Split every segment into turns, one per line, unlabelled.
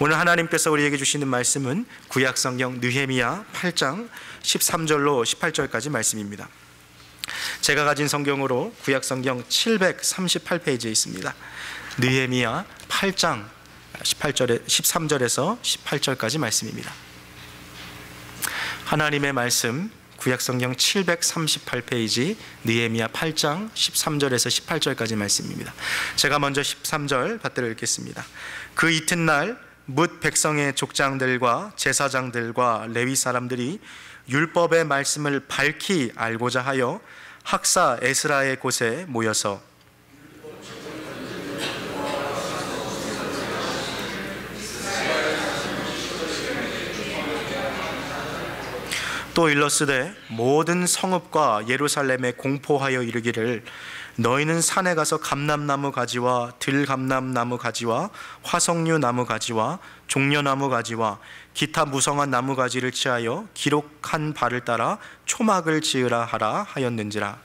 오늘 하나님께서 우리에게 주시는 말씀은 구약성경 느헤미야 8장 13절로 18절까지 말씀입니다. 제가 가진 성경으로 구약성경 738페이지에 있습니다. 느헤미야 8장 13절에서 18절까지 말씀입니다. 하나님의 말씀 구약성경 738페이지 느헤미야 8장 13절에서 18절까지 말씀입니다. 제가 먼저 13절 받들어 읽겠습니다. 그 이튿날 뭇 백성의 족장들과 제사장들과 레위 사람들이 율법의 말씀을 밝히 알고자 하여 학사 에스라의 곳에 모여서 또 일러스되 모든 성읍과 예루살렘에 공포하여 이르기를 너희는 산에 가서 감람나무 가지와 들감람나무 가지와 화석류 나무 가지와 종려나무 가지와 기타 무성한 나무 가지를 취하여 기록한 바를 따라 초막을 지으라 하라 하였는지라.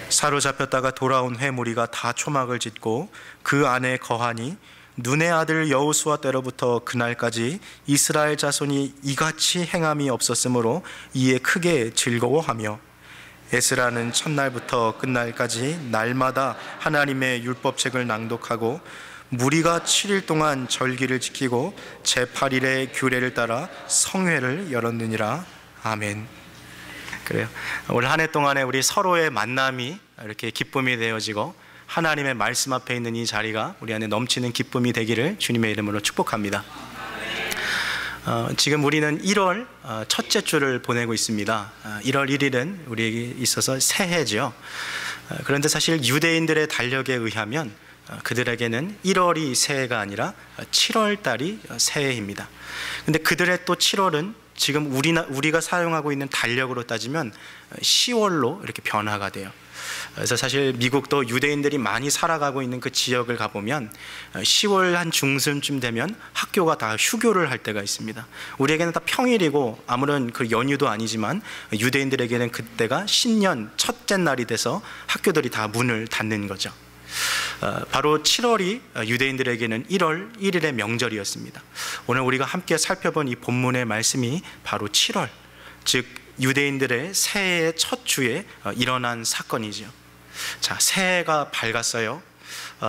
사로잡혔다가 돌아온 회무리가 다 초막을 짓고 그 안에 거하니 눈의 아들 여호수아 때로부터 그날까지 이스라엘 자손이 이같이 행함이 없었으므로 이에 크게 즐거워하며 에스라는 첫날부터 끝날까지 날마다 하나님의 율법책을 낭독하고 무리가 7일 동안 절기를 지키고 제8일의 규례를 따라 성회를 열었느니라. 아멘. 그래요. 올 한 해 동안에 우리 서로의 만남이 이렇게 기쁨이 되어지고 하나님의 말씀 앞에 있는 이 자리가 우리 안에 넘치는 기쁨이 되기를 주님의 이름으로 축복합니다. 지금 우리는 1월 첫째 주를 보내고 있습니다. 1월 1일은 우리에게 있어서 새해죠. 그런데 사실 유대인들의 달력에 의하면 그들에게는 1월이 새해가 아니라 7월 달이 새해입니다. 근데 그들의 또 7월은 지금 우리가 사용하고 있는 달력으로 따지면 10월로 이렇게 변화가 돼요. 그래서 사실 미국도 유대인들이 많이 살아가고 있는 그 지역을 가보면 10월 한 중순쯤 되면 학교가 다 휴교를 할 때가 있습니다. 우리에게는 다 평일이고 아무런 그 연휴도 아니지만 유대인들에게는 그때가 신년 첫째 날이 돼서 학교들이 다 문을 닫는 거죠. 바로 7월이 유대인들에게는 1월 1일의 명절이었습니다. 오늘 우리가 함께 살펴본 이 본문의 말씀이 바로 7월, 즉 유대인들의 새해의 첫 주에 일어난 사건이죠. 자, 새해가 밝았어요.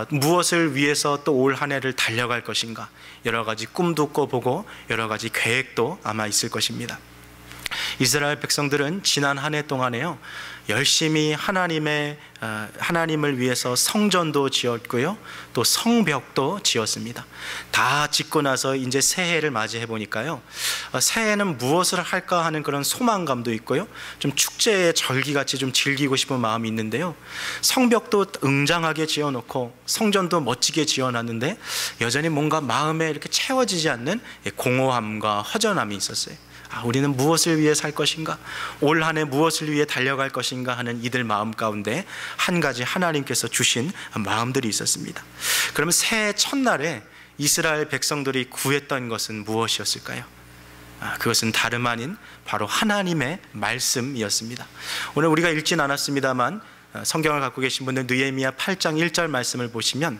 무엇을 위해서 또 올 한 해를 달려갈 것인가, 여러 가지 꿈도 꿔보고 여러 가지 계획도 아마 있을 것입니다. 이스라엘 백성들은 지난 한 해 동안에요, 열심히 하나님을 위해서 성전도 지었고요, 또 성벽도 지었습니다. 다 짓고 나서 이제 새해를 맞이해 보니까요, 새해는 무엇을 할까 하는 그런 소망감도 있고요, 좀 축제의 절기같이 좀 즐기고 싶은 마음이 있는데요, 성벽도 웅장하게 지어놓고 성전도 멋지게 지어놨는데 여전히 뭔가 마음에 이렇게 채워지지 않는 공허함과 허전함이 있었어요. 우리는 무엇을 위해 살 것인가, 올 한 해 무엇을 위해 달려갈 것인가 하는 이들 마음 가운데 한 가지 하나님께서 주신 마음들이 있었습니다. 그러면 새해 첫날에 이스라엘 백성들이 구했던 것은 무엇이었을까요? 그것은 다름 아닌 바로 하나님의 말씀이었습니다. 오늘 우리가 읽진 않았습니다만 성경을 갖고 계신 분들 느헤미야 8장 1절 말씀을 보시면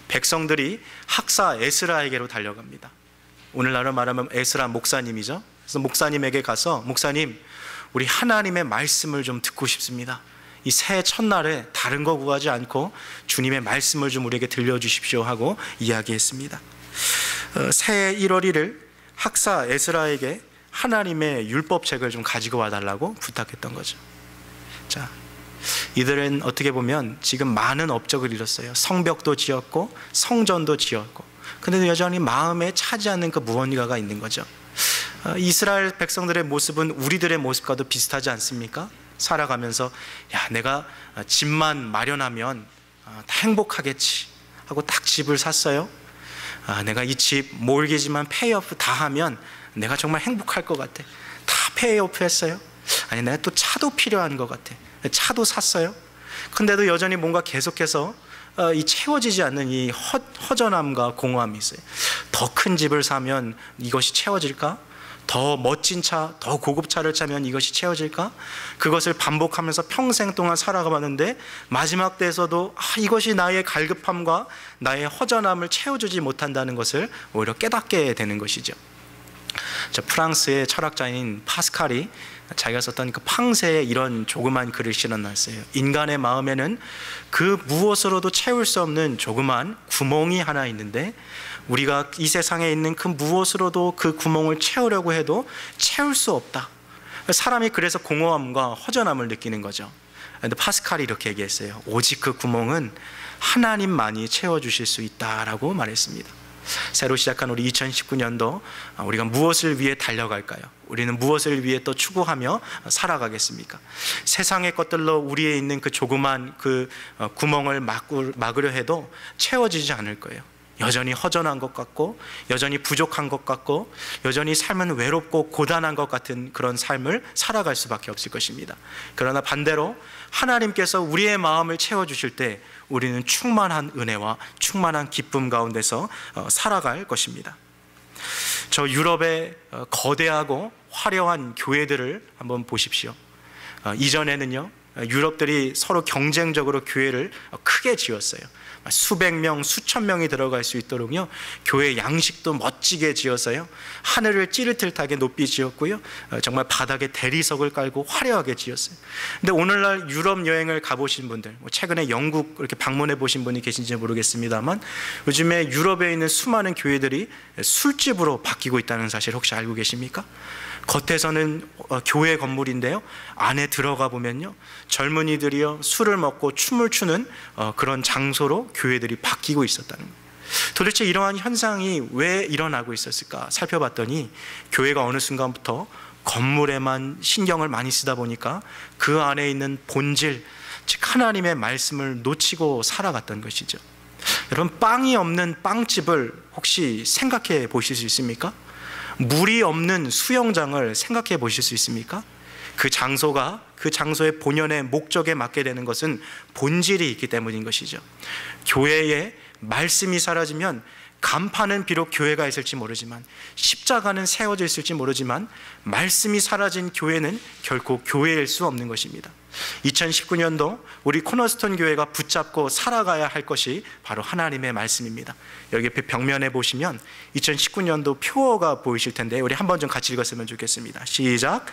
백성들이 학사 에스라에게로 달려갑니다. 오늘날로 말하면 에스라 목사님이죠. 그래서 목사님에게 가서, 목사님, 우리 하나님의 말씀을 좀 듣고 싶습니다. 이 새해 첫날에 다른 거 구하지 않고 주님의 말씀을 좀 우리에게 들려주십시오 하고 이야기했습니다. 새해 1월 1일 학사 에스라에게 하나님의 율법책을 좀 가지고 와달라고 부탁했던 거죠. 자, 이들은 어떻게 보면 지금 많은 업적을 이뤘어요. 성벽도 지었고 성전도 지었고, 근데 여전히 마음에 차지 않는 그 무언가가 있는 거죠. 이스라엘 백성들의 모습은 우리들의 모습과도 비슷하지 않습니까? 살아가면서 내가 집만 마련하면 다 행복하겠지 하고 딱 집을 샀어요. 내가 이 집 몰기지만 페이오프 다 하면 내가 정말 행복할 것 같아. 다 페이오프 했어요. 아니, 내가 또 차도 필요한 것 같아. 차도 샀어요. 근데도 여전히 뭔가 계속해서 이 채워지지 않는 이 허전함과 공허함이 있어요. 더 큰 집을 사면 이것이 채워질까? 더 멋진 차, 더 고급 차를 차면 이것이 채워질까? 그것을 반복하면서 평생 동안 살아가봤는데 마지막 때에서도 이것이 나의 갈급함과 나의 허전함을 채워주지 못한다는 것을 오히려 깨닫게 되는 것이죠. 프랑스의 철학자인 파스칼이 자기가 썼던 그 팡세에 이런 조그만 글을 실어놨어요. 인간의 마음에는 그 무엇으로도 채울 수 없는 조그만 구멍이 하나 있는데 우리가 이 세상에 있는 그 무엇으로도 그 구멍을 채우려고 해도 채울 수 없다. 사람이 그래서 공허함과 허전함을 느끼는 거죠. 그런데 파스칼이 이렇게 얘기했어요. 오직 그 구멍은 하나님만이 채워주실 수 있다라고 말했습니다. 새로 시작한 우리 2019년도 우리가 무엇을 위해 달려갈까요? 우리는 무엇을 위해 또 추구하며 살아가겠습니까? 세상의 것들로 우리에 있는 그 조그만 그 구멍을 막으려 해도 채워지지 않을 거예요. 여전히 허전한 것 같고 여전히 부족한 것 같고 여전히 삶은 외롭고 고단한 것 같은 그런 삶을 살아갈 수밖에 없을 것입니다. 그러나 반대로 하나님께서 우리의 마음을 채워주실 때 우리는 충만한 은혜와 충만한 기쁨 가운데서 살아갈 것입니다. 저 유럽의 거대하고 화려한 교회들을 한번 보십시오. 이전에는요, 유럽들이 서로 경쟁적으로 교회를 크게 지었어요. 수백 명, 수천 명이 들어갈 수 있도록요, 교회 양식도 멋지게 지어서요, 하늘을 찌릿하게 높이 지었고요, 정말 바닥에 대리석을 깔고 화려하게 지었어요. 근데 오늘날 유럽 여행을 가보신 분들, 최근에 영국 이렇게 방문해 보신 분이 계신지 모르겠습니다만 요즘에 유럽에 있는 수많은 교회들이 술집으로 바뀌고 있다는 사실 혹시 알고 계십니까? 겉에서는 교회 건물인데요, 안에 들어가 보면요, 젊은이들이요 술을 먹고 춤을 추는 그런 장소로 교회들이 바뀌고 있었다는 거예요. 도대체 이러한 현상이 왜 일어나고 있었을까 살펴봤더니 교회가 어느 순간부터 건물에만 신경을 많이 쓰다 보니까 그 안에 있는 본질, 즉 하나님의 말씀을 놓치고 살아갔던 것이죠. 여러분, 빵이 없는 빵집을 혹시 생각해 보실 수 있습니까? 물이 없는 수영장을 생각해 보실 수 있습니까? 그 장소가 그 장소의 본연의 목적에 맞게 되는 것은 본질이 있기 때문인 것이죠. 교회에 말씀이 사라지면 간판은 비록 교회가 있을지 모르지만, 십자가는 세워져 있을지 모르지만, 말씀이 사라진 교회는 결코 교회일 수 없는 것입니다. 2019년도 우리 코너스톤 교회가 붙잡고 살아가야 할 것이 바로 하나님의 말씀입니다. 여기 옆에 벽면에 보시면 2019년도 표어가 보이실 텐데 우리 한번 좀 같이 읽었으면 좋겠습니다. 시작.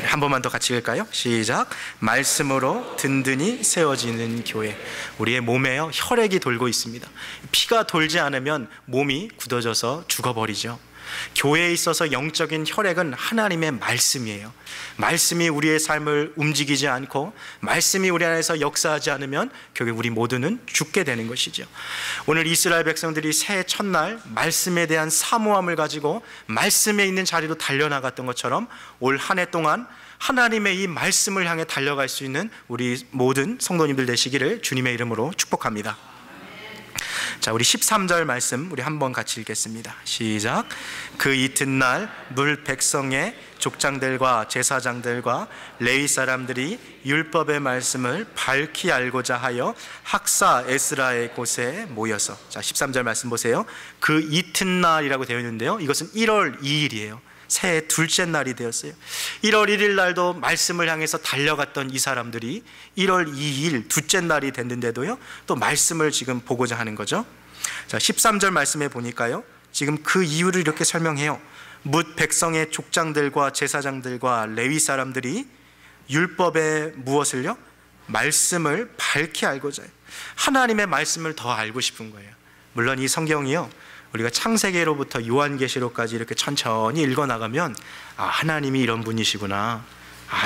한 번만 더 같이 읽을까요? 시작. 말씀으로 든든히 세워지는 교회. 우리의 몸에요, 혈액이 돌고 있습니다. 피가 돌지 않으면 몸이 굳어져서 죽어버리죠. 교회에 있어서 영적인 혈액은 하나님의 말씀이에요. 말씀이 우리의 삶을 움직이지 않고 말씀이 우리 안에서 역사하지 않으면 결국 우리 모두는 죽게 되는 것이죠. 오늘 이스라엘 백성들이 새해 첫날 말씀에 대한 사모함을 가지고 말씀에 있는 자리로 달려나갔던 것처럼 올 한 해 동안 하나님의 이 말씀을 향해 달려갈 수 있는 우리 모든 성도님들 되시기를 주님의 이름으로 축복합니다. 자, 우리 13절 말씀 우리 한번 같이 읽겠습니다. 시작. 그 이튿날 물 백성의 족장들과 제사장들과 레위 사람들이 율법의 말씀을 밝히 알고자 하여 학사 에스라의 곳에 모여서, 자 13절 말씀 보세요. 그 이튿날이라고 되어 있는데요, 이것은 1월 2일이에요 새해 둘째 날이 되었어요. 1월 1일 날도 말씀을 향해서 달려갔던 이 사람들이 1월 2일 둘째 날이 됐는데도요, 또 말씀을 지금 보고자 하는 거죠. 자, 13절 말씀에 보니까요, 지금 그 이유를 이렇게 설명해요. 뭇 백성의 족장들과 제사장들과 레위 사람들이 율법의 무엇을요? 말씀을 밝히 알고자 해요. 하나님의 말씀을 더 알고 싶은 거예요. 물론 이 성경이요, 우리가 창세기로부터 요한계시록까지 이렇게 천천히 읽어나가면 하나님이 이런 분이시구나,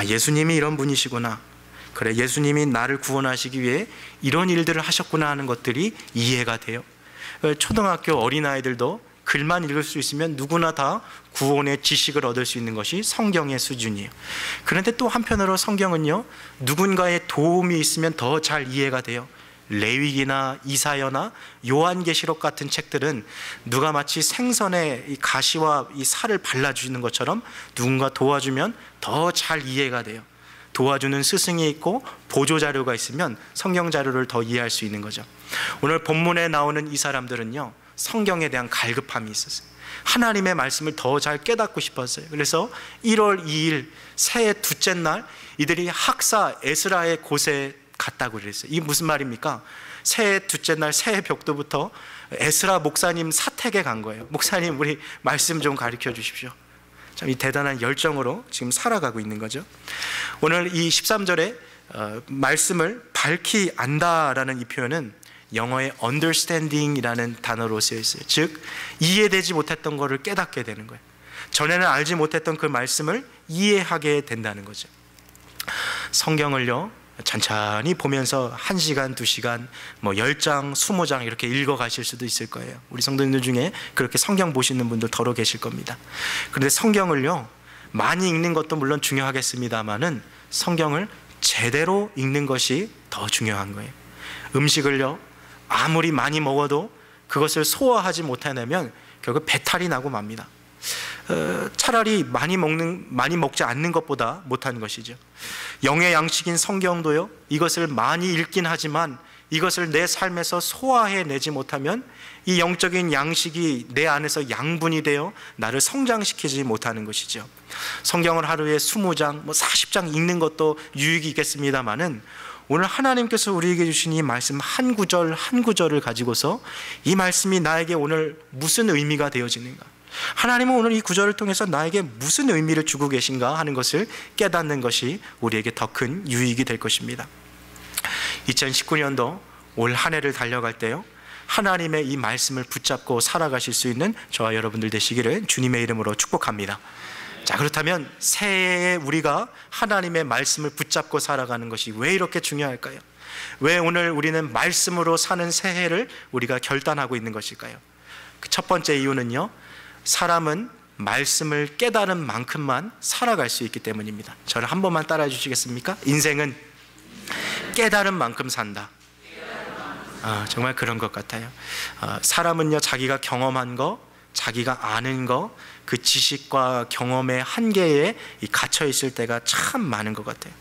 예수님이 이런 분이시구나, 그래 예수님이 나를 구원하시기 위해 이런 일들을 하셨구나 하는 것들이 이해가 돼요. 초등학교 어린아이들도 글만 읽을 수 있으면 누구나 다 구원의 지식을 얻을 수 있는 것이 성경의 수준이에요. 그런데 또 한편으로 성경은요, 누군가의 도움이 있으면 더 잘 이해가 돼요. 레위기나 이사야나 요한계시록 같은 책들은 누가 마치 생선에 이 가시와 이 살을 발라주는 것처럼 누군가 도와주면 더 잘 이해가 돼요. 도와주는 스승이 있고 보조 자료가 있으면 성경 자료를 더 이해할 수 있는 거죠. 오늘 본문에 나오는 이 사람들은요, 성경에 대한 갈급함이 있었어요. 하나님의 말씀을 더 잘 깨닫고 싶었어요. 그래서 1월 2일 새해 둘째 날 이들이 학사 에스라의 곳에 갔다고 그랬어요. 이게 무슨 말입니까? 새해 둘째 날 새해 벽두부터 에스라 목사님 사택에 간 거예요. 목사님, 우리 말씀 좀 가르쳐 주십시오. 참 이 대단한 열정으로 지금 살아가고 있는 거죠. 오늘 이 13절에 말씀을 밝히 안다라는 이 표현은 영어의 understanding이라는 단어로 쓰여 있어요. 즉 이해되지 못했던 것을 깨닫게 되는 거예요. 전에는 알지 못했던 그 말씀을 이해하게 된다는 거죠. 성경을요, 천천히 보면서 1시간, 2시간, 10장, 20장 이렇게 읽어가실 수도 있을 거예요. 우리 성도님들 중에 그렇게 성경 보시는 분들 더러 계실 겁니다. 그런데 성경을요, 많이 읽는 것도 물론 중요하겠습니다만은 성경을 제대로 읽는 것이 더 중요한 거예요. 음식을요, 아무리 많이 먹어도 그것을 소화하지 못해내면 결국 배탈이 나고 맙니다. 차라리 많이 먹지 않는 것보다 못한 것이죠. 영의 양식인 성경도요, 이것을 많이 읽긴 하지만 이것을 내 삶에서 소화해내지 못하면 이 영적인 양식이 내 안에서 양분이 되어 나를 성장시키지 못하는 것이죠. 성경을 하루에 20장, 40장 읽는 것도 유익이 있겠습니다마는 오늘 하나님께서 우리에게 주신 이 말씀 한 구절 한 구절을 가지고서 이 말씀이 나에게 오늘 무슨 의미가 되어지는가, 하나님은 오늘 이 구절을 통해서 나에게 무슨 의미를 주고 계신가 하는 것을 깨닫는 것이 우리에게 더 큰 유익이 될 것입니다. 2019년도 올 한 해를 달려갈 때요, 하나님의 이 말씀을 붙잡고 살아가실 수 있는 저와 여러분들 되시기를 주님의 이름으로 축복합니다. 자, 그렇다면 새해에 우리가 하나님의 말씀을 붙잡고 살아가는 것이 왜 이렇게 중요할까요? 왜 오늘 우리는 말씀으로 사는 새해를 우리가 결단하고 있는 것일까요? 그 첫 번째 이유는요, 사람은 말씀을 깨달은 만큼만 살아갈 수 있기 때문입니다. 저를 한 번만 따라해 주시겠습니까? 인생은 깨달은 만큼 산다. 정말 그런 것 같아요. 사람은요, 자기가 경험한 거, 자기가 아는 거, 그 지식과 경험의 한계에 갇혀 있을 때가 참 많은 것 같아요.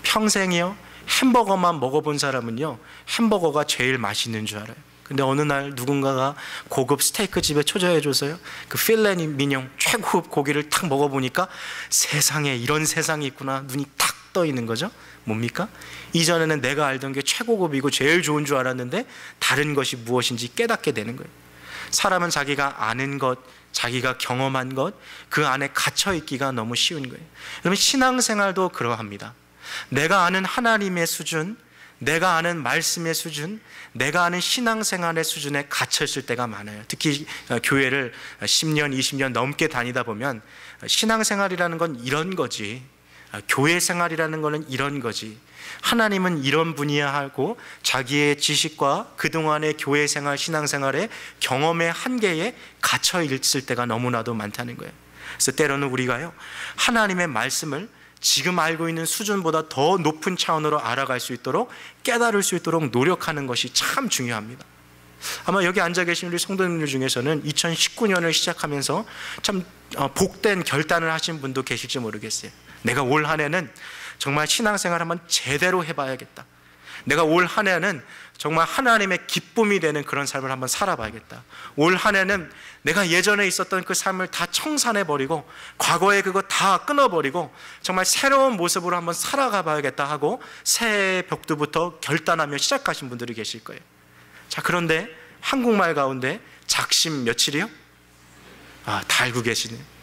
평생이요, 햄버거만 먹어본 사람은요, 햄버거가 제일 맛있는 줄 알아요. 근데 어느 날 누군가가 고급 스테이크 집에 초대해줘서요, 그 필레 미뇽 최고급 고기를 탁 먹어보니까 세상에 이런 세상이 있구나, 눈이 탁 떠 있는 거죠. 뭡니까? 이전에는 내가 알던 게 최고급이고 제일 좋은 줄 알았는데 다른 것이 무엇인지 깨닫게 되는 거예요. 사람은 자기가 아는 것, 자기가 경험한 것, 그 안에 갇혀 있기가 너무 쉬운 거예요. 여러분, 신앙생활도 그러합니다. 내가 아는 하나님의 수준, 내가 아는 말씀의 수준, 내가 아는 신앙생활의 수준에 갇혀 있을 때가 많아요. 특히 교회를 10년, 20년 넘게 다니다 보면 신앙생활이라는 건 이런 거지, 교회 생활이라는 거는 이런 거지, 하나님은 이런 분이야 하고 자기의 지식과 그동안의 교회 생활, 신앙생활의 경험의 한계에 갇혀 있을 때가 너무나도 많다는 거예요. 그래서 때로는 우리가요, 하나님의 말씀을 지금 알고 있는 수준보다 더 높은 차원으로 알아갈 수 있도록, 깨달을 수 있도록 노력하는 것이 참 중요합니다. 아마 여기 앉아 계신 우리 성도님들 중에서는 2019년을 시작하면서 참 복된 결단을 하신 분도 계실지 모르겠어요. 내가 올 한 해는 정말 신앙생활 한번 제대로 해봐야겠다. 내가 올 한 해는 정말 하나님의 기쁨이 되는 그런 삶을 한번 살아봐야겠다. 올 한 해는 내가 예전에 있었던 그 삶을 다 청산해버리고 과거에 그거 다 끊어버리고 정말 새로운 모습으로 한번 살아가 봐야겠다 하고 새해 벽두부터 결단하며 시작하신 분들이 계실 거예요. 자, 그런데 한국말 가운데 작심 며칠이요? 다 알고 계시네요.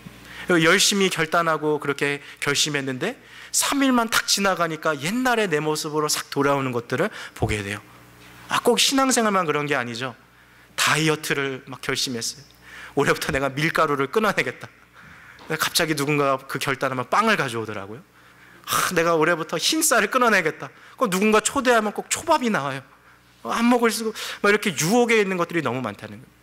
열심히 결단하고 그렇게 결심했는데 3일만 탁 지나가니까 옛날의 내 모습으로 싹 돌아오는 것들을 보게 돼요. 꼭 신앙생활만 그런 게 아니죠. 다이어트를 막 결심했어요. 올해부터 내가 밀가루를 끊어내겠다. 갑자기 누군가가 그 결단하면 빵을 가져오더라고요. 내가 올해부터 흰쌀을 끊어내겠다. 누군가 초대하면 꼭 초밥이 나와요. 안 먹을 수고 막 이렇게 유혹에 있는 것들이 너무 많다는 거예요.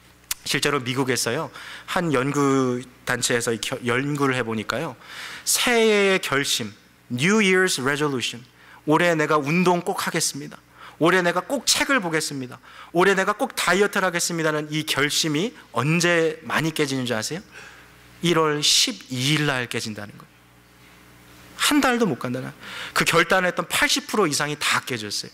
실제로 미국에서요, 한 연구 단체에서 연구를 해보니까요, 새해의 결심, New Year's Resolution, 올해 내가 운동 꼭 하겠습니다, 올해 내가 꼭 책을 보겠습니다, 올해 내가 꼭 다이어트를 하겠습니다는 이 결심이 언제 많이 깨지는 줄 아세요? 1월 12일 날 깨진다는 거예요. 한 달도 못 간다는, 그 결단했던 80% 이상이 다 깨졌어요.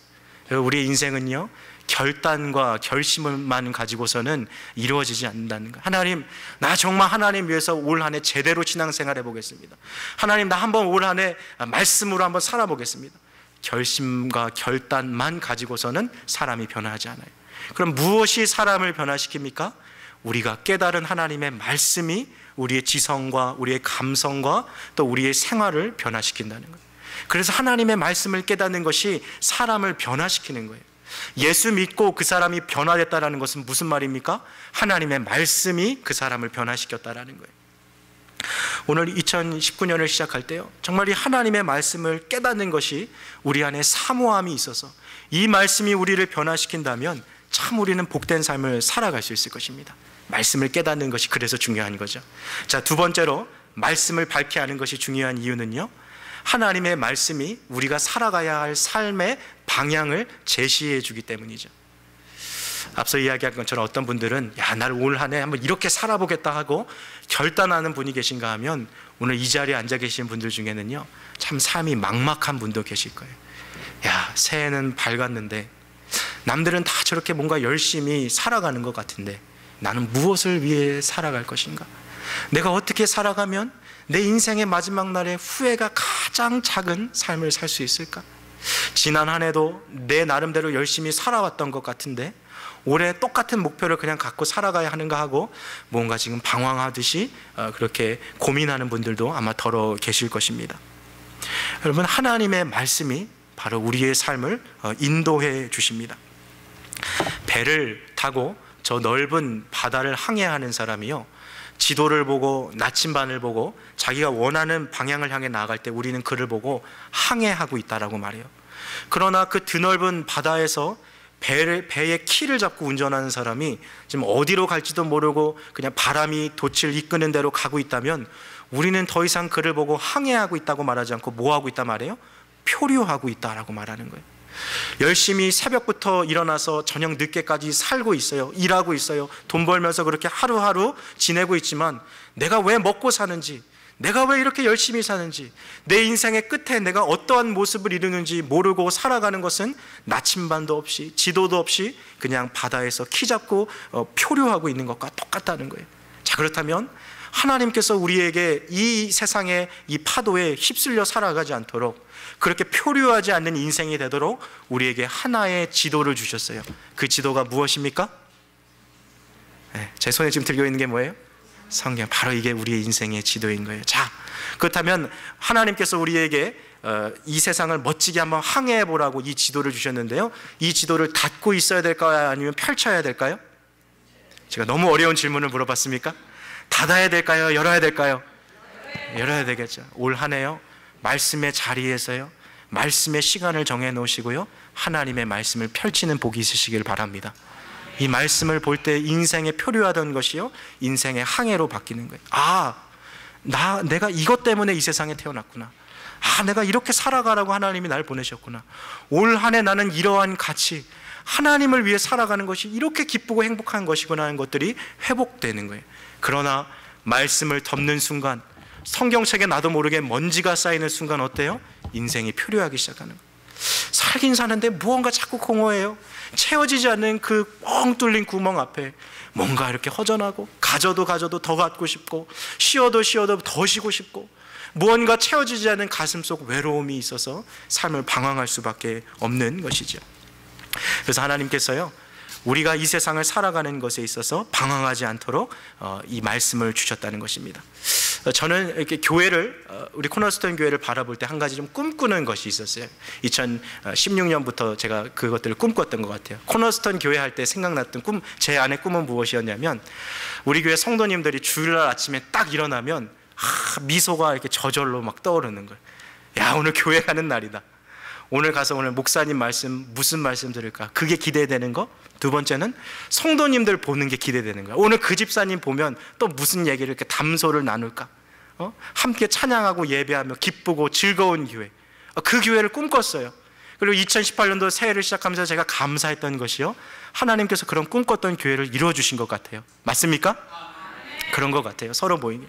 우리의 인생은요, 결단과 결심만 가지고서는 이루어지지 않는다는 거예요. 하나님, 나 정말 하나님 위해서 올 한 해 제대로 신앙생활 해보겠습니다. 하나님, 나 한번 올 한 해 말씀으로 한번 살아보겠습니다. 결심과 결단만 가지고서는 사람이 변화하지 않아요. 그럼 무엇이 사람을 변화시킵니까? 우리가 깨달은 하나님의 말씀이 우리의 지성과 우리의 감성과 또 우리의 생활을 변화시킨다는 거예요. 그래서 하나님의 말씀을 깨닫는 것이 사람을 변화시키는 거예요. 예수 믿고 그 사람이 변화됐다는 것은 무슨 말입니까? 하나님의 말씀이 그 사람을 변화시켰다는 거예요. 오늘 2019년을 시작할 때요, 정말 이 하나님의 말씀을 깨닫는 것이 우리 안에 사모함이 있어서 이 말씀이 우리를 변화시킨다면 참 우리는 복된 삶을 살아갈 수 있을 것입니다. 말씀을 깨닫는 것이 그래서 중요한 거죠. 자, 두 번째로 말씀을 밝히 아는 것이 중요한 이유는요, 하나님의 말씀이 우리가 살아가야 할 삶의 방향을 제시해 주기 때문이죠. 앞서 이야기한 것처럼 어떤 분들은 야, 날 올 한 해 한번 이렇게 살아보겠다 하고 결단하는 분이 계신가 하면 오늘 이 자리에 앉아 계신 분들 중에는요, 참 삶이 막막한 분도 계실 거예요. 야, 새해는 밝았는데 남들은 다 저렇게 뭔가 열심히 살아가는 것 같은데 나는 무엇을 위해 살아갈 것인가? 내가 어떻게 살아가면 내 인생의 마지막 날에 후회가 가장 작은 삶을 살 수 있을까? 지난 한 해도 내 나름대로 열심히 살아왔던 것 같은데 올해 똑같은 목표를 그냥 갖고 살아가야 하는가 하고 뭔가 지금 방황하듯이 그렇게 고민하는 분들도 아마 더러 계실 것입니다. 여러분, 하나님의 말씀이 바로 우리의 삶을 인도해 주십니다. 배를 타고 저 넓은 바다를 항해하는 사람이요, 지도를 보고 나침반을 보고 자기가 원하는 방향을 향해 나아갈 때 우리는 그를 보고 항해하고 있다라고 말해요. 그러나 그 드넓은 바다에서 배의 키를 잡고 운전하는 사람이 지금 어디로 갈지도 모르고 그냥 바람이 돛을 이끄는 대로 가고 있다면 우리는 더 이상 그를 보고 항해하고 있다고 말하지 않고 뭐 하고 있단 말이에요? 표류하고 있다라고 말하는 거예요. 열심히 새벽부터 일어나서 저녁 늦게까지 살고 있어요. 일하고 있어요. 돈 벌면서 그렇게 하루하루 지내고 있지만 내가 왜 먹고 사는지, 내가 왜 이렇게 열심히 사는지, 내 인생의 끝에 내가 어떠한 모습을 이루는지 모르고 살아가는 것은 나침반도 없이 지도도 없이 그냥 바다에서 키 잡고 표류하고 있는 것과 똑같다는 거예요. 자, 그렇다면 하나님께서 우리에게 이 세상의 이 파도에 휩쓸려 살아가지 않도록, 그렇게 표류하지 않는 인생이 되도록 우리에게 하나의 지도를 주셨어요. 그 지도가 무엇입니까? 네, 제 손에 지금 들고 있는 게 뭐예요? 성경. 바로 이게 우리의 인생의 지도인 거예요. 자, 그렇다면 하나님께서 우리에게 이 세상을 멋지게 한번 항해해 보라고 이 지도를 주셨는데요, 이 지도를 닫고 있어야 될까요? 아니면 펼쳐야 될까요? 제가 너무 어려운 질문을 물어봤습니까? 닫아야 될까요? 열어야 될까요? 열어야 되겠죠. 올 한 해요, 말씀의 자리에서요, 말씀의 시간을 정해 놓으시고요, 하나님의 말씀을 펼치는 복이 있으시길 바랍니다. 이 말씀을 볼 때 인생에 표류하던 것이요, 인생의 항해로 바뀌는 거예요. 아, 내가 이것 때문에 이 세상에 태어났구나. 아, 내가 이렇게 살아가라고 하나님이 날 보내셨구나. 올 한 해 나는 이러한 가치, 하나님을 위해 살아가는 것이 이렇게 기쁘고 행복한 것이구나 하는 것들이 회복되는 거예요. 그러나 말씀을 덮는 순간, 성경책에 나도 모르게 먼지가 쌓이는 순간 어때요? 인생이 표류하기 시작하는 거예요. 살긴 사는데 무언가 자꾸 공허해요. 채워지지 않는 그 뻥 뚫린 구멍 앞에 뭔가 이렇게 허전하고, 가져도 더 갖고 싶고, 쉬어도 더 쉬고 싶고, 무언가 채워지지 않는 가슴 속 외로움이 있어서 삶을 방황할 수밖에 없는 것이죠. 그래서 하나님께서요, 우리가 이 세상을 살아가는 것에 있어서 방황하지 않도록 이 말씀을 주셨다는 것입니다. 저는 이렇게 교회를, 우리 코너스톤 교회를 바라볼 때 한 가지 좀 꿈꾸는 것이 있었어요. 2016년부터 제가 그것들을 꿈꿨던 것 같아요. 코너스톤 교회 할 때 생각났던 꿈, 제 안의 꿈은 무엇이었냐면, 우리 교회 성도님들이 주일날 아침에 딱 일어나면 미소가 이렇게 저절로 막 떠오르는 거예요. 야, 오늘 교회 가는 날이다. 오늘 가서 오늘 목사님 말씀, 무슨 말씀 들을까? 그게 기대되는 거. 두 번째는 성도님들 보는 게 기대되는 거야. 오늘 그 집사님 보면 또 무슨 얘기를 이렇게 담소를 나눌까? 함께 찬양하고 예배하며 기쁘고 즐거운 교회. 그 교회를 꿈꿨어요. 그리고 2018년도 새해를 시작하면서 제가 감사했던 것이요, 하나님께서 그런 꿈꿨던 교회를 이루어주신 것 같아요. 맞습니까? 그런 것 같아요. 서로 보이게.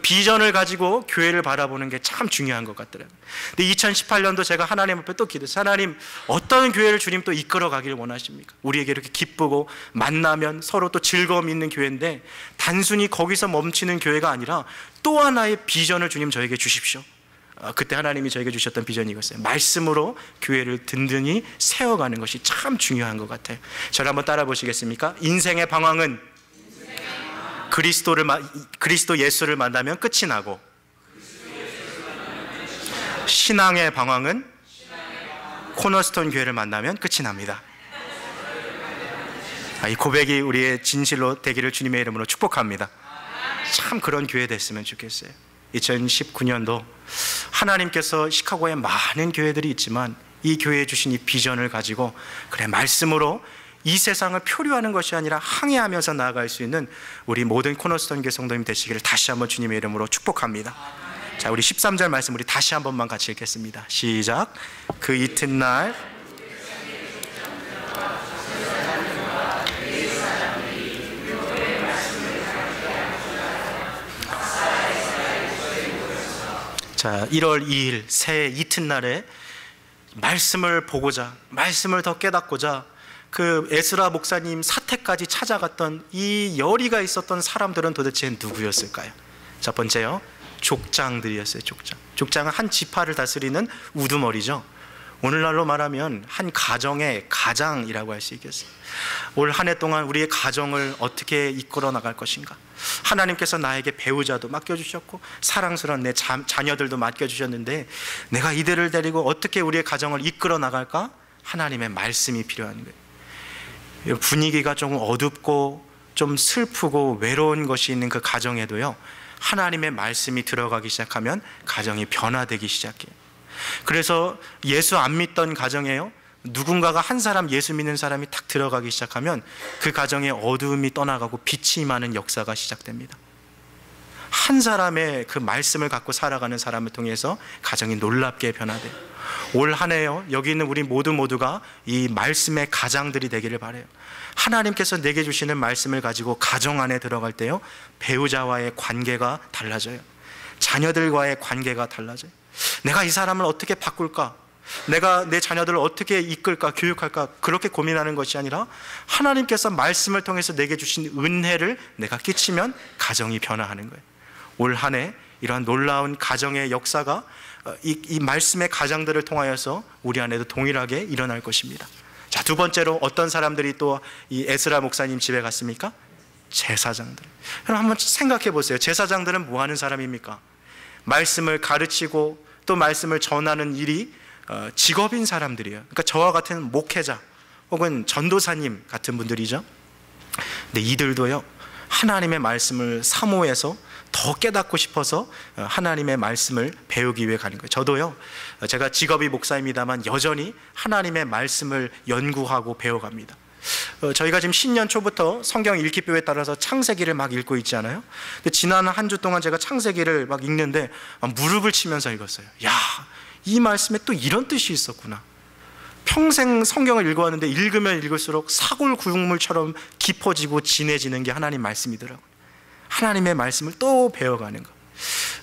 비전을 가지고 교회를 바라보는 게 참 중요한 것 같더라고요. 근데 2018년도 제가 하나님 앞에 또 기도했어요. 하나님, 어떤 교회를 주님 또 이끌어 가기를 원하십니까? 우리에게 이렇게 기쁘고 만나면 서로 또 즐거움 있는 교회인데 단순히 거기서 멈추는 교회가 아니라 또 하나의 비전을 주님 저에게 주십시오. 그때 하나님이 저에게 주셨던 비전이 이거였어요. 말씀으로 교회를 든든히 세워가는 것이 참 중요한 것 같아요. 저를 한번 따라 보시겠습니까? 인생의 방황은 그리스도 예수를 만나면 끝이 나고, 신앙의 방황은 코너스톤 교회를 만나면 끝이 납니다. 이 고백이 우리의 진실로 되기를 주님의 이름으로 축복합니다. 참 그런 교회 됐으면 좋겠어요. 2019년도 하나님께서 시카고에 많은 교회들이 있지만 이 교회에 주신 이 비전을 가지고 그래 말씀으로 이 세상을 표류하는 것이 아니라 항해하면서 나아갈 수 있는 우리 모든 코너스톤 교회 성도님 되시기를 다시 한번 주님의 이름으로 축복합니다. 자, 우리 13절 말씀 우리 다시 한 번만 같이 읽겠습니다. 시작. 그 이튿날 자, 1월 2일 새해 이튿날에 말씀을 보고자, 말씀을 더 깨닫고자 그 에스라 목사님 사택까지 찾아갔던 이 열의가 있었던 사람들은 도대체 누구였을까요? 첫 번째요, 족장들이었어요. 족장은 한 지파를 다스리는 우두머리죠. 오늘날로 말하면 한 가정의 가장이라고 할 수 있겠어요. 올 한 해 동안 우리의 가정을 어떻게 이끌어 나갈 것인가? 하나님께서 나에게 배우자도 맡겨주셨고 사랑스러운 내 자녀들도 맡겨주셨는데 내가 이들을 데리고 어떻게 우리의 가정을 이끌어 나갈까? 하나님의 말씀이 필요한 거예요. 분위기가 좀 어둡고 좀 슬프고 외로운 것이 있는 그 가정에도요, 하나님의 말씀이 들어가기 시작하면 가정이 변화되기 시작해요. 그래서 예수 안 믿던 가정에요, 누군가가 한 사람 예수 믿는 사람이 탁 들어가기 시작하면 그 가정의 어두움이 떠나가고 빛이 임하는 역사가 시작됩니다. 한 사람의 그 말씀을 갖고 살아가는 사람을 통해서 가정이 놀랍게 변화돼요. 올 한 해요, 여기 있는 우리 모두가 이 말씀의 가장들이 되기를 바라요. 하나님께서 내게 주시는 말씀을 가지고 가정 안에 들어갈 때요, 배우자와의 관계가 달라져요. 자녀들과의 관계가 달라져요. 내가 이 사람을 어떻게 바꿀까? 내가 내 자녀들을 어떻게 이끌까, 교육할까, 그렇게 고민하는 것이 아니라 하나님께서 말씀을 통해서 내게 주신 은혜를 내가 끼치면 가정이 변화하는 거예요. 올 한 해 이러한 놀라운 가정의 역사가 이 말씀의 가장들을 통하여서 우리 안에도 동일하게 일어날 것입니다. 자, 두 번째로 어떤 사람들이 또 이 에스라 목사님 집에 갔습니까? 제사장들. 여러분 한번 생각해 보세요. 제사장들은 뭐 하는 사람입니까? 말씀을 가르치고 또 말씀을 전하는 일이 직업인 사람들이에요. 그러니까 저와 같은 목회자 혹은 전도사님 같은 분들이죠. 근데 이들도요, 하나님의 말씀을 사모해서 더 깨닫고 싶어서 하나님의 말씀을 배우기 위해 가는 거예요. 저도요, 제가 직업이 목사입니다만 여전히 하나님의 말씀을 연구하고 배워갑니다. 저희가 지금 신년 초부터 성경 읽기표에 따라서 창세기를 막 읽고 있지 않아요? 근데 지난 한 주 동안 제가 창세기를 막 읽는데 무릎을 치면서 읽었어요. 야, 이 말씀에 또 이런 뜻이 있었구나. 평생 성경을 읽어왔는데 읽으면 읽을수록 사골구용물처럼 깊어지고 진해지는 게 하나님 말씀이더라고요. 하나님의 말씀을 또 배워가는 것.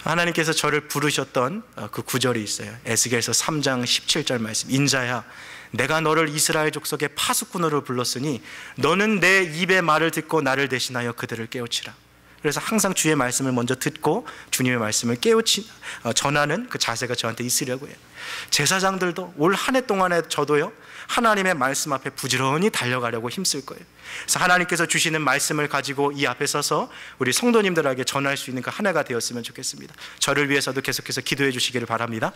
하나님께서 저를 부르셨던 그 구절이 있어요. 에스겔서 3장 17절 말씀. 인자야, 내가 너를 이스라엘 족속의 파수꾼으로 불렀으니 너는 내 입의 말을 듣고 나를 대신하여 그들을 깨우치라. 그래서 항상 주의 말씀을 먼저 듣고 주님의 말씀을 전하는 그 자세가 저한테 있으려고 해요. 제사장들도 올 한 해 동안에 저도요, 하나님의 말씀 앞에 부지런히 달려가려고 힘쓸 거예요. 그래서 하나님께서 주시는 말씀을 가지고 이 앞에 서서 우리 성도님들에게 전할 수 있는 그 한 해가 되었으면 좋겠습니다. 저를 위해서도 계속해서 기도해 주시기를 바랍니다.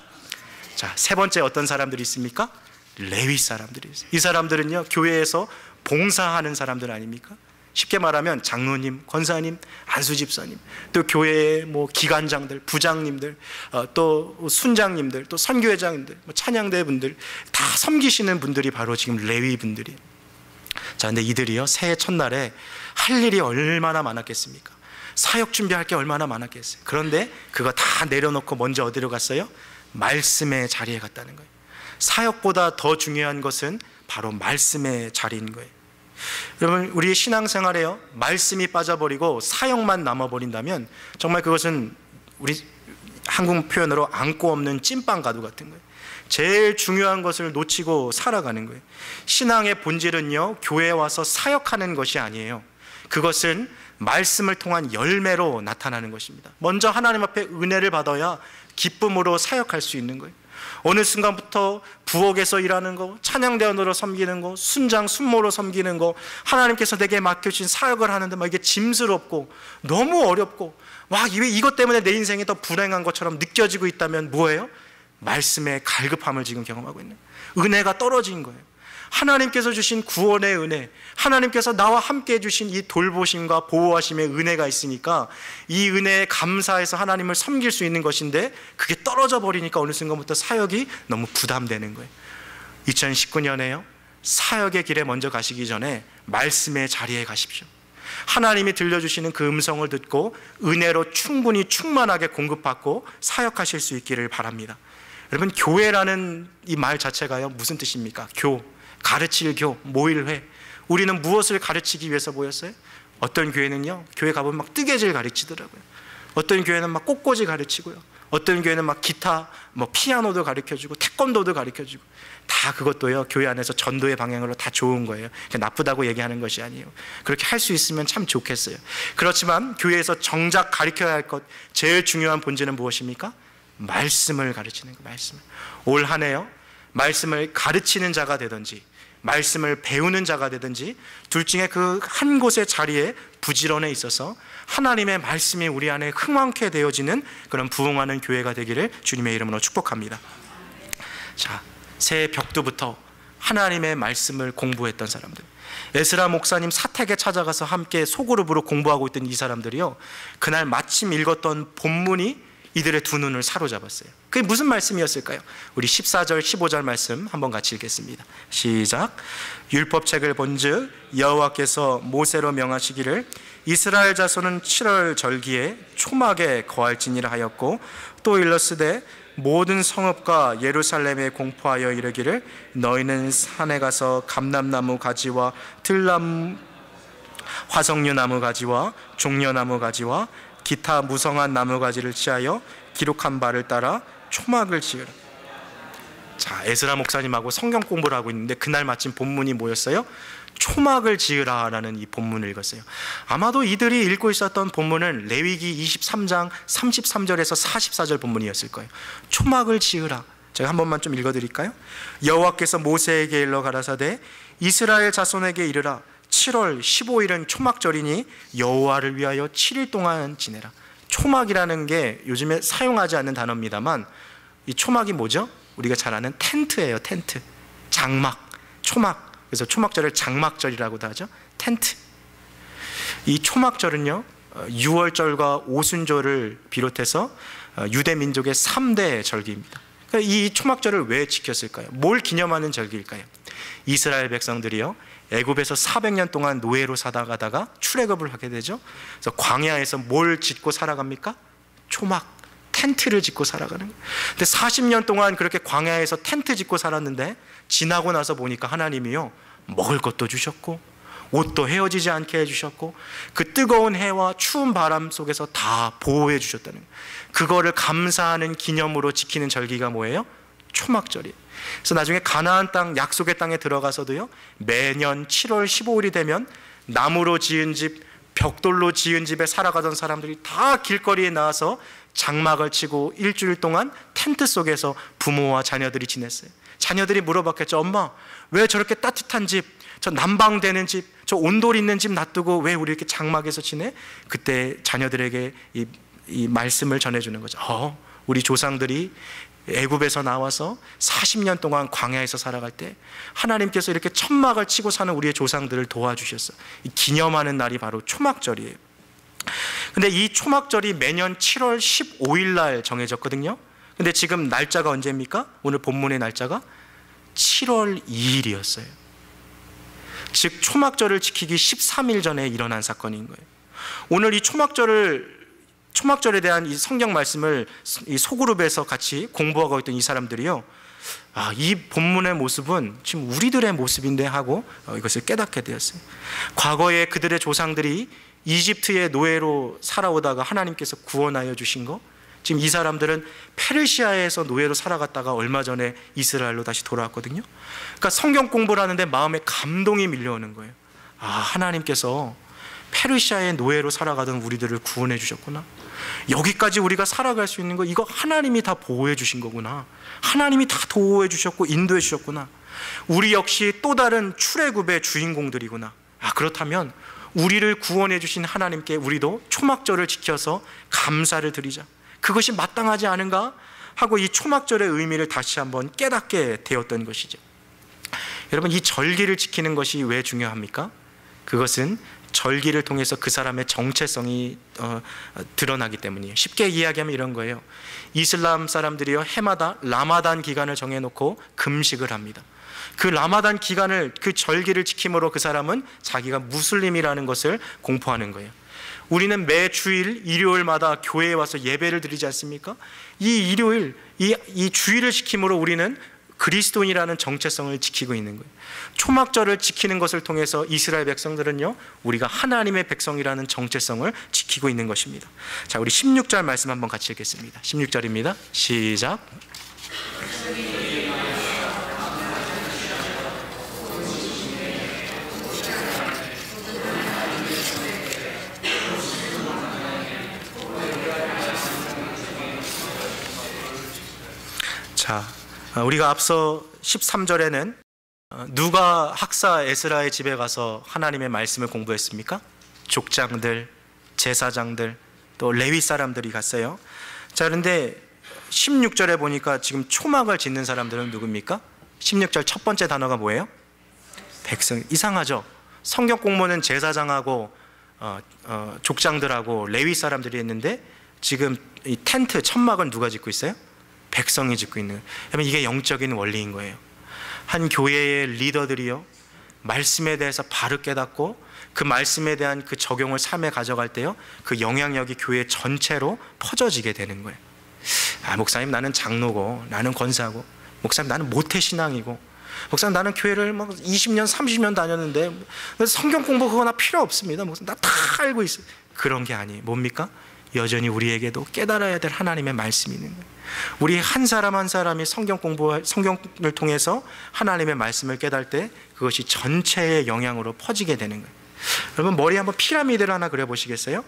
자, 세 번째 어떤 사람들이 있습니까? 레위 사람들이 있어요. 이 사람들은요, 교회에서 봉사하는 사람들 아닙니까? 쉽게 말하면 장로님, 권사님, 안수집사님, 또 교회의 뭐 기관장들, 부장님들, 또 순장님들, 또 선교회장님들, 뭐 찬양대 분들 다 섬기시는 분들이 바로 지금 레위 분들이에요. 자, 근데 이들이요, 새해 첫날에 할 일이 얼마나 많았겠습니까? 사역 준비할 게 얼마나 많았겠어요. 그런데 그거 다 내려놓고 먼저 어디로 갔어요? 말씀의 자리에 갔다는 거예요. 사역보다 더 중요한 것은 바로 말씀의 자리인 거예요. 여러분, 우리의 신앙생활에요, 말씀이 빠져버리고 사역만 남아버린다면 정말 그것은 우리 한국 표현으로 안고 없는 찐빵 가루 같은 거예요. 제일 중요한 것을 놓치고 살아가는 거예요. 신앙의 본질은요, 교회에 와서 사역하는 것이 아니에요. 그것은 말씀을 통한 열매로 나타나는 것입니다. 먼저 하나님 앞에 은혜를 받아야 기쁨으로 사역할 수 있는 거예요. 어느 순간부터 부엌에서 일하는 거, 찬양대원으로 섬기는 거, 순장 순모로 섬기는 거, 하나님께서 내게 맡겨주신 사역을 하는데 막 이게 짐스럽고 너무 어렵고, 와, 왜 이것 때문에 내 인생이 더 불행한 것처럼 느껴지고 있다면 뭐예요? 말씀의 갈급함을 지금 경험하고 있는, 은혜가 떨어진 거예요. 하나님께서 주신 구원의 은혜, 하나님께서 나와 함께 해주신 이 돌보심과 보호하심의 은혜가 있으니까 이 은혜에 감사해서 하나님을 섬길 수 있는 것인데, 그게 떨어져 버리니까 어느 순간부터 사역이 너무 부담되는 거예요. 2019년에요, 사역의 길에 먼저 가시기 전에 말씀의 자리에 가십시오. 하나님이 들려주시는 그 음성을 듣고 은혜로 충분히 충만하게 공급받고 사역하실 수 있기를 바랍니다. 여러분, 교회라는 이 말 자체가요, 무슨 뜻입니까? 가르칠 모일회. 우리는 무엇을 가르치기 위해서 모였어요? 어떤 교회는요, 교회 가보면 막 뜨개질 가르치더라고요. 어떤 교회는 막 꽃꽂이 가르치고요. 어떤 교회는 막 기타, 피아노도 가르쳐주고 태권도도 가르쳐주고, 다 그것도요, 교회 안에서 전도의 방향으로 다 좋은 거예요. 나쁘다고 얘기하는 것이 아니에요. 그렇게 할 수 있으면 참 좋겠어요. 그렇지만 교회에서 정작 가르쳐야 할 것, 제일 중요한 본질은 무엇입니까? 말씀을 가르치는 거. 말씀을. 올 한 해요, 말씀을 가르치는 자가 되든지 말씀을 배우는 자가 되든지 둘 중에 그 한 곳의 자리에 부지런해 있어서 하나님의 말씀이 우리 안에 흥왕케 되어지는 그런 부흥하는 교회가 되기를 주님의 이름으로 축복합니다. 자, 새해 벽두부터 하나님의 말씀을 공부했던 사람들, 에스라 목사님 사택에 찾아가서 함께 소그룹으로 공부하고 있던 이 사람들이요, 그날 마침 읽었던 본문이 이들의 두 눈을 사로잡았어요. 그게 무슨 말씀이었을까요? 우리 14절 15절 말씀 한번 같이 읽겠습니다. 시작. 율법책을 본즉 여호와께서 모세로 명하시기를 이스라엘 자손은 7월 절기에 초막에 거할지니라 하였고, 또 일렀으되 모든 성읍과 예루살렘에 공포하여 이르기를 너희는 산에 가서 감람나무 가지와 들나무 화석류 나무 가지와 종려나무 가지와 기타 무성한 나무가지를 취하여 기록한 바를 따라 초막을 지으라. 자, 에스라 목사님하고 성경 공부를 하고 있는데 그날 마침 본문이 뭐였어요? 초막을 지으라 라는 이 본문을 읽었어요. 아마도 이들이 읽고 있었던 본문은 레위기 23장 33절에서 44절 본문이었을 거예요. 초막을 지으라. 제가 한 번만 좀 읽어드릴까요? 여호와께서 모세에게 일러 가라사대 이스라엘 자손에게 이르라 7월 15일은 초막절이니 여호와를 위하여 7일 동안 지내라. 초막이라는 게 요즘에 사용하지 않는 단어입니다만, 이 초막이 뭐죠? 우리가 잘 아는 텐트예요. 텐트, 장막, 초막. 그래서 초막절을 장막절이라고도 하죠. 텐트. 이 초막절은요, 유월절과 오순절을 비롯해서 유대 민족의 3대 절기입니다. 그러니까 이 초막절을 왜 지켰을까요? 뭘 기념하는 절기일까요? 이스라엘 백성들이요, 애굽에서 400년 동안 노예로 살아가다가 출애굽을 하게 되죠. 그래서 광야에서 뭘 짓고 살아갑니까? 초막, 텐트를 짓고 살아가는 거예요. 근데 40년 동안 그렇게 광야에서 텐트 짓고 살았는데 지나고 나서 보니까 하나님이요, 먹을 것도 주셨고 옷도 헤어지지 않게 해주셨고 그 뜨거운 해와 추운 바람 속에서 다 보호해 주셨다는 거예요. 그거를 감사하는 기념으로 지키는 절기가 뭐예요? 초막절이에요. 그래서 나중에 가나안 땅, 약속의 땅에 들어가서도요, 매년 7월 15일이 되면 나무로 지은 집, 벽돌로 지은 집에 살아가던 사람들이 다 길거리에 나와서 장막을 치고 일주일 동안 텐트 속에서 부모와 자녀들이 지냈어요. 자녀들이 물어봤겠죠. 엄마, 왜 저렇게 따뜻한 집, 저 난방되는 집, 저 온돌 있는 집 놔두고 왜 우리 이렇게 장막에서 지내? 그때 자녀들에게 이 말씀을 전해주는 거죠. 우리 조상들이 애굽에서 나와서 40년 동안 광야에서 살아갈 때 하나님께서 이렇게 천막을 치고 사는 우리의 조상들을 도와주셨어요. 이 기념하는 날이 바로 초막절이에요. 근데 이 초막절이 매년 7월 15일 날 정해졌거든요. 근데 지금 날짜가 언제입니까? 오늘 본문의 날짜가 7월 2일이었어요. 즉 초막절을 지키기 13일 전에 일어난 사건인 거예요. 오늘 이 초막절에 대한 이 성경 말씀을 이 소그룹에서 같이 공부하고 있던 이 사람들이요, 이 본문의 모습은 지금 우리들의 모습인데 하고 이것을 깨닫게 되었어요. 과거에 그들의 조상들이 이집트의 노예로 살아오다가 하나님께서 구원하여 주신 거, 지금 이 사람들은 페르시아에서 노예로 살아갔다가 얼마 전에 이스라엘로 다시 돌아왔거든요. 그러니까 성경 공부를 하는데 마음에 감동이 밀려오는 거예요. 하나님께서 페르시아의 노예로 살아가던 우리들을 구원해 주셨구나. 여기까지 우리가 살아갈 수 있는 거, 이거 하나님이 다 보호해 주신 거구나. 하나님이 다 도우해 주셨고 인도해 주셨구나. 우리 역시 또 다른 출애굽의 주인공들이구나. 그렇다면 우리를 구원해 주신 하나님께 우리도 초막절을 지켜서 감사를 드리자. 그것이 마땅하지 않은가 하고 이 초막절의 의미를 다시 한번 깨닫게 되었던 것이죠. 여러분, 이 절기를 지키는 것이 왜 중요합니까? 그것은 절기를 통해서 그 사람의 정체성이 드러나기 때문이에요. 쉽게 이야기하면 이런 거예요. 이슬람 사람들이요, 해마다 라마단 기간을 정해놓고 금식을 합니다. 그 라마단 기간을, 그 절기를 지킴으로 그 사람은 자기가 무슬림이라는 것을 공포하는 거예요. 우리는 매 주일 일요일마다 교회에 와서 예배를 드리지 않습니까? 이 일요일, 이 주일을 지킴으로 우리는 그리스도인이라는 정체성을 지키고 있는 거예요. 초막절을 지키는 것을 통해서 이스라엘 백성들은요, 우리가 하나님의 백성이라는 정체성을 지키고 있는 것입니다. 자, 우리 16절 말씀 한번 같이 읽겠습니다. 16절입니다. 시작. 자, 우리가 앞서 13절에는 누가 학사 에스라의 집에 가서 하나님의 말씀을 공부했습니까? 족장들, 제사장들, 또 레위 사람들이 갔어요. 자, 그런데 16절에 보니까 지금 초막을 짓는 사람들은 누굽니까? 16절 첫 번째 단어가 뭐예요? 백성. 이상하죠? 성경 공부는 제사장하고 족장들하고 레위 사람들이 했는데 지금 이 텐트, 천막은 누가 짓고 있어요? 백성이 짓고 있는. 그러면 이게 영적인 원리인 거예요. 한 교회의 리더들이요, 말씀에 대해서 바로 깨닫고 그 말씀에 대한 그 적용을 삶에 가져갈 때요, 그 영향력이 교회 전체로 퍼져지게 되는 거예요. 목사님, 나는 장로고, 나는 권사고, 목사님, 나는 모태신앙이고, 목사님, 나는 교회를 막 20년 30년 다녔는데 성경 공부 그거 나 필요 없습니다. 목사님, 나 다 알고 있어요. 그런 게 아니에요. 뭡니까? 여전히 우리에게도 깨달아야 될 하나님의 말씀이 있는 거예요. 우리 한 사람 한 사람이 성경을 통해서 하나님의 말씀을 깨달을 때 그것이 전체의 영향으로 퍼지게 되는 거예요. 여러분, 머리에 한번 피라미드를 하나 그려보시겠어요?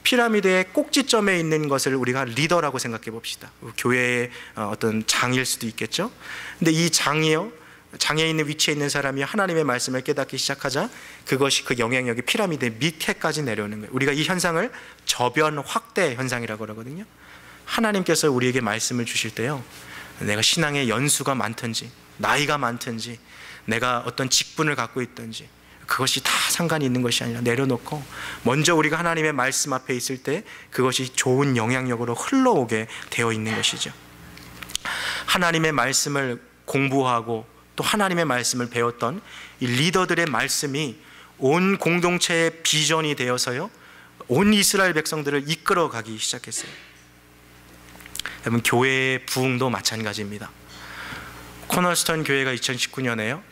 피라미드의 꼭지점에 있는 것을 우리가 리더라고 생각해 봅시다. 교회의 어떤 장일 수도 있겠죠. 근데 이 장이요, 장에 있는 위치에 있는 사람이 하나님의 말씀을 깨닫기 시작하자 그것이, 그 영향력이 피라미드 밑에까지 내려오는 거예요. 우리가 이 현상을 저변 확대 현상이라고 그러거든요. 하나님께서 우리에게 말씀을 주실 때요, 내가 신앙의 연수가 많든지 나이가 많든지 내가 어떤 직분을 갖고 있든지 그것이 다 상관이 있는 것이 아니라 내려놓고 먼저 우리가 하나님의 말씀 앞에 있을 때 그것이 좋은 영향력으로 흘러오게 되어 있는 것이죠. 하나님의 말씀을 공부하고 또 하나님의 말씀을 배웠던 이 리더들의 말씀이 온 공동체의 비전이 되어서요, 온 이스라엘 백성들을 이끌어가기 시작했어요. 여러분, 교회의 부흥도 마찬가지입니다. 코널스턴 교회가 2019년에요,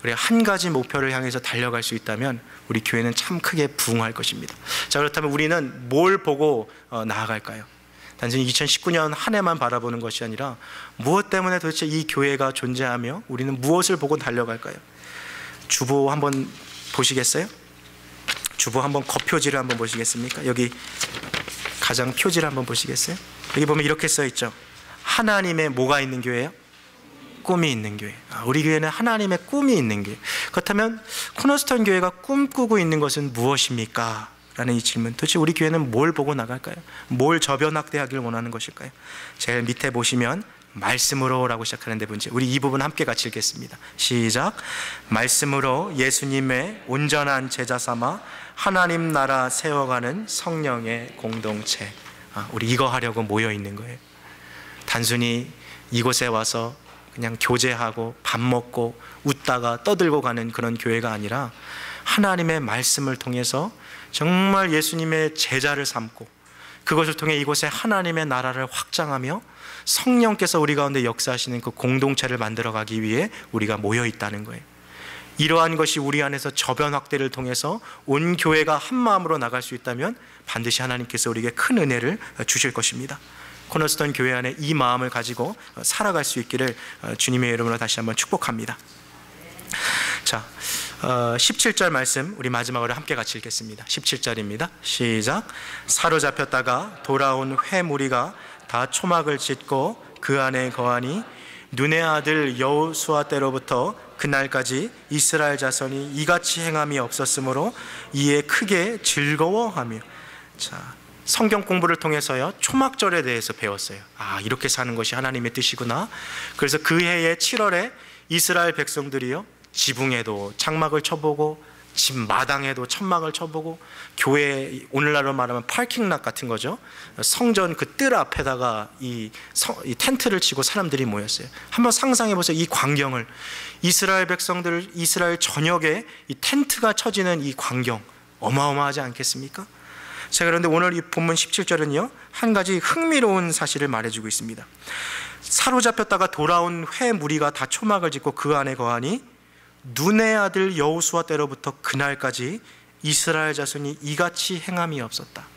우리가 한 가지 목표를 향해서 달려갈 수 있다면 우리 교회는 참 크게 부흥할 것입니다. 자, 그렇다면 우리는 뭘 보고 나아갈까요? 단순히 2019년 한 해만 바라보는 것이 아니라 무엇 때문에 도대체 이 교회가 존재하며 우리는 무엇을 보고 달려갈까요? 주보 한번 보시겠어요? 주보 한번 겉표지를 한번 보시겠습니까? 여기 가장 표지를 한번 보시겠어요? 여기 보면 이렇게 써 있죠. 하나님의 뭐가 있는 교회예요? 꿈이 있는 교회. 우리 교회는 하나님의 꿈이 있는 교회. 그렇다면 코너스턴 교회가 꿈꾸고 있는 것은 무엇입니까? 라는 이 질문. 도대체 우리 교회는 뭘 보고 나갈까요? 뭘 저변 확대하기를 원하는 것일까요? 제일 밑에 보시면 말씀으로 라고 시작하는데 문제. 우리 이 부분 함께 같이 읽겠습니다. 시작. 말씀으로 예수님의 온전한 제자 삼아 하나님 나라 세워가는 성령의 공동체. 우리 이거 하려고 모여 있는 거예요. 단순히 이곳에 와서 그냥 교제하고 밥 먹고 웃다가 떠들고 가는 그런 교회가 아니라 하나님의 말씀을 통해서 정말 예수님의 제자를 삼고 그것을 통해 이곳에 하나님의 나라를 확장하며 성령께서 우리 가운데 역사하시는 그 공동체를 만들어가기 위해 우리가 모여 있다는 거예요. 이러한 것이 우리 안에서 저변 확대를 통해서 온 교회가 한 마음으로 나갈 수 있다면 반드시 하나님께서 우리에게 큰 은혜를 주실 것입니다. 코너스톤 교회 안에 이 마음을 가지고 살아갈 수 있기를 주님의 이름으로 다시 한번 축복합니다. 자, 17절 말씀 우리 마지막으로 함께 같이 읽겠습니다. 17절입니다. 시작. 사로잡혔다가 돌아온 회 무리가 다 초막을 짓고 그 안에 거하니 눈의 아들 여호수아 때로부터 그날까지 이스라엘 자손이 이같이 행함이 없었으므로 이에 크게 즐거워하며. 자, 성경 공부를 통해서요 초막절에 대해서 배웠어요. 아, 이렇게 사는 것이 하나님의 뜻이구나. 그래서 그 해의 7월에 이스라엘 백성들이요 지붕에도 창막을 쳐보고 집 마당에도 천막을 쳐보고 교회, 오늘날로 말하면 파킹락 같은 거죠, 성전 그 뜰 앞에다가 이 텐트를 치고 사람들이 모였어요. 한번 상상해 보세요. 이 광경을, 이스라엘 백성들, 이스라엘 전역에 이 텐트가 쳐지는 이 광경 어마어마하지 않겠습니까? 자, 그런데 오늘 이 본문 17절은요 한 가지 흥미로운 사실을 말해주고 있습니다. 사로잡혔다가 돌아온 회 무리가 다 초막을 짓고 그 안에 거하니 눈의 아들 여호수아 때로부터 그날까지 이스라엘 자손이 이같이 행함이 없었다.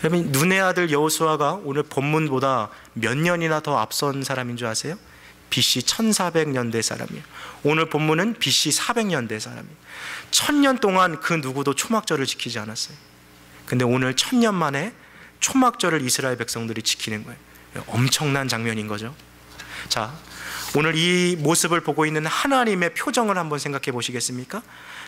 여러분, 눈의 아들 여호수아가 오늘 본문보다 몇 년이나 더 앞선 사람인 줄 아세요? BC 1400년대 사람이에요. 오늘 본문은 BC 400년대 사람이에요. 1000년 동안 그 누구도 초막절을 지키지 않았어요. 근데 오늘 1000년 만에 초막절을 이스라엘 백성들이 지키는 거예요. 엄청난 장면인 거죠. 자, 오늘 이 모습을 보고 있는 하나님의 표정을 한번 생각해 보시겠습니까?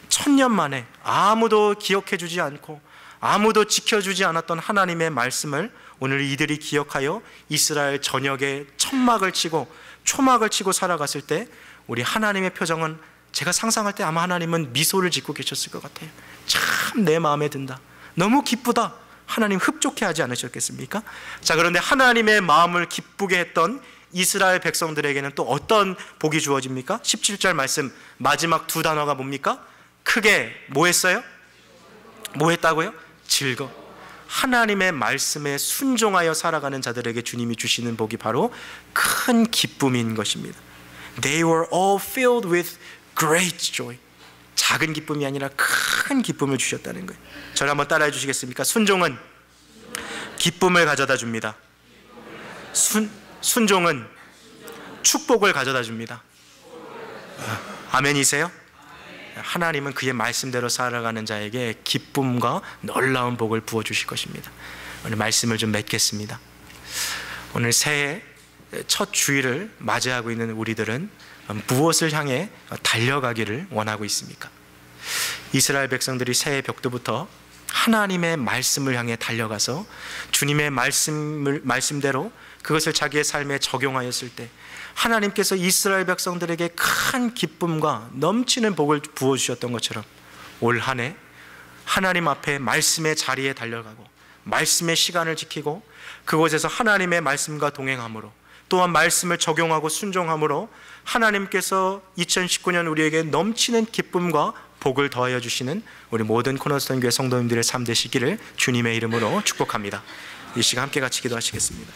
1000년 만에 아무도 기억해 주지 않고 아무도 지켜주지 않았던 하나님의 말씀을 오늘 이들이 기억하여 이스라엘 전역에 천막을 치고 초막을 치고 살아갔을 때 우리 하나님의 표정은, 제가 상상할 때 아마 하나님은 미소를 짓고 계셨을 것 같아요. 참 내 마음에 든다, 너무 기쁘다. 하나님 흡족해 하지 않으셨겠습니까? 자, 그런데 하나님의 마음을 기쁘게 했던 이스라엘 백성들에게는 또 어떤 복이 주어집니까? 17절 말씀 마지막 두 단어가 뭡니까? 크게 뭐 했어요? 뭐 했다고요? 즐거. 하나님의 말씀에 순종하여 살아가는 자들에게 주님이 주시는 복이 바로 큰 기쁨인 것입니다. They were all filled with great joy. 작은 기쁨이 아니라 큰 기쁨을 주셨다는 거예요. 저를 한번 따라해 주시겠습니까? 순종은 기쁨을 가져다 줍니다. 순종은 축복을 가져다 줍니다. 아멘이세요? 하나님은 그의 말씀대로 살아가는 자에게 기쁨과 놀라운 복을 부어주실 것입니다. 오늘 말씀을 좀 맺겠습니다. 오늘 새해 첫 주일을 맞이하고 있는 우리들은 무엇을 향해 달려가기를 원하고 있습니까? 이스라엘 백성들이 새해 벽두부터 하나님의 말씀을 향해 달려가서 주님의 말씀대로 그것을 자기의 삶에 적용하였을 때 하나님께서 이스라엘 백성들에게 큰 기쁨과 넘치는 복을 부어주셨던 것처럼 올 한 해 하나님 앞에 말씀의 자리에 달려가고 말씀의 시간을 지키고 그곳에서 하나님의 말씀과 동행함으로 또한 말씀을 적용하고 순종함으로 하나님께서 2019년 우리에게 넘치는 기쁨과 복을 더하여 주시는 우리 모든 코너스톤 교회 성도님들의 삶 되시기를 주님의 이름으로 축복합니다. 이 시간 함께 같이 기도하시겠습니다.